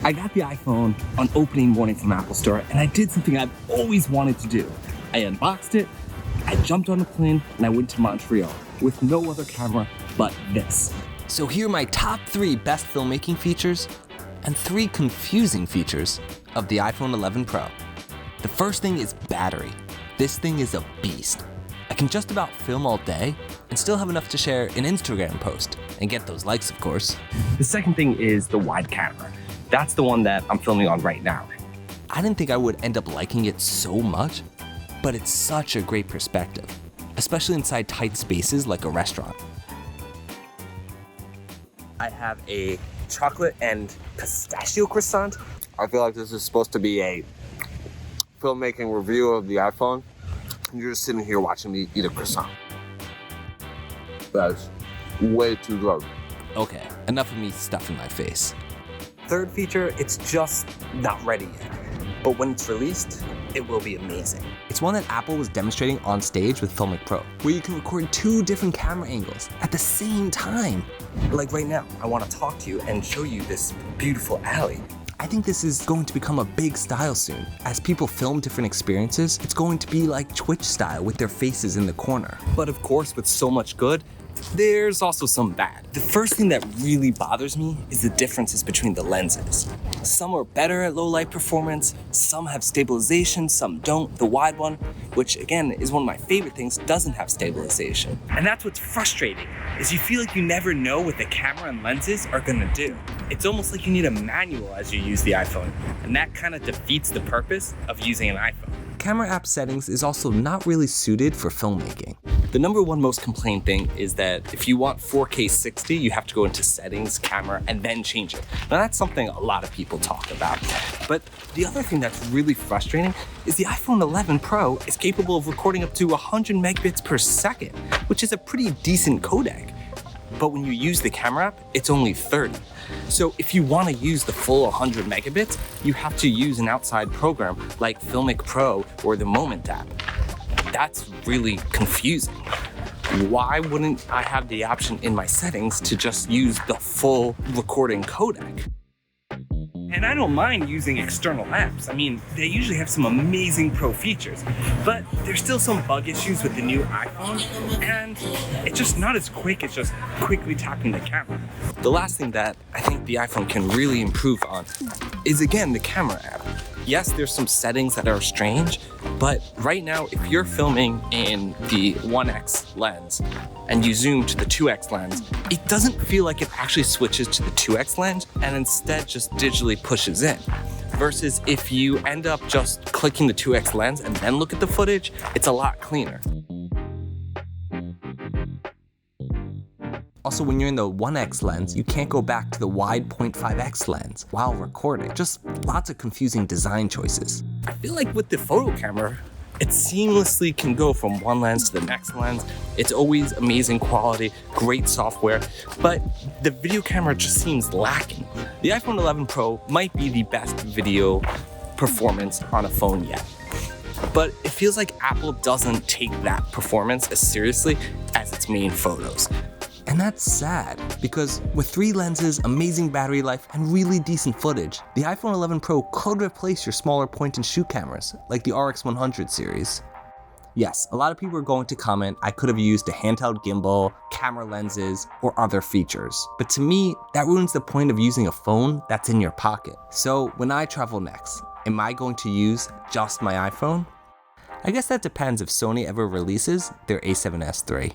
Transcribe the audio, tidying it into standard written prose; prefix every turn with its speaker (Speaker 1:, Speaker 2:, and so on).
Speaker 1: I got the iPhone on opening morning from Apple Store, and I did something I've always wanted to do. I unboxed it, I jumped on a plane, and I went to Montreal with no other camera but this. So here are my top 3 best filmmaking features and 3 confusing features of the iPhone 11 Pro. The first thing is battery. This thing is a beast. I can just about film all day and still have enough to share an Instagram post and get those likes, of course. The second thing is the wide camera. That's the one that I'm filming on right now. I didn't think I would end up liking it so much, but it's such a great perspective, especially inside tight spaces like a restaurant. I have a chocolate and pistachio croissant.
Speaker 2: I feel like this is supposed to be a filmmaking review of the iPhone, and you're just sitting here watching me eat a croissant. That's way too low.
Speaker 1: Okay, enough of me stuffing my face. Third feature, it's just not ready yet. But when it's released, it will be amazing. It's one that Apple was demonstrating on stage with Filmic Pro, where you can record 2 different camera angles at the same time. Like right now, I want to talk to you and show you this beautiful alley. I think this is going to become a big style soon. As people film different experiences, it's going to be like Twitch style with their faces in the corner. But of course, with so much good, there's also some bad. The first thing that really bothers me is the differences between the lenses. Some are better at low light performance, some have stabilization, some don't. The wide one, which again is one of my favorite things, doesn't have stabilization. And that's what's frustrating, is you feel like you never know what the camera and lenses are gonna do. It's almost like you need a manual as you use the iPhone, and that kind of defeats the purpose of using an iPhone. Camera app settings is also not really suited for filmmaking. The number one most complained thing is that if you want 4K 60, you have to go into settings, camera, and then change it. Now that's something a lot of people talk about. But the other thing that's really frustrating is the iPhone 11 Pro is capable of recording up to 100 megabits per second, which is a pretty decent codec. But when you use the camera app, it's only 30. So if you want to use the full 100 megabits, you have to use an outside program like Filmic Pro or the Moment app. That's really confusing. Why wouldn't I have the option in my settings to just use the full recording codec? And I don't mind using external apps. I mean, they usually have some amazing pro features, but there's still some bug issues with the new iPhone, and it's just not as quick as just quickly tapping the camera. The last thing that I think the iPhone can really improve on is, again, the camera app. Yes, there's some settings that are strange, but right now, if you're filming in the 1x lens and you zoom to the 2x lens, it doesn't feel like it actually switches to the 2x lens and instead just digitally pushes in. Versus if you end up just clicking the 2x lens and then look at the footage, it's a lot cleaner. Also, when you're in the 1x lens, you can't go back to the wide 0.5x lens while recording. Just lots of confusing design choices. I feel like with the photo camera, it seamlessly can go from one lens to the next lens. It's always amazing quality, great software, but the video camera just seems lacking. The iPhone 11 Pro might be the best video performance on a phone yet. But it feels like Apple doesn't take that performance as seriously as its main photos. And that's sad, because with 3 lenses, amazing battery life, and really decent footage, the iPhone 11 Pro could replace your smaller point-and-shoot cameras, like the RX100 series. Yes, a lot of people are going to comment I could have used a handheld gimbal, camera lenses, or other features. But to me, that ruins the point of using a phone that's in your pocket. So when I travel next, am I going to use just my iPhone? I guess that depends if Sony ever releases their A7S III.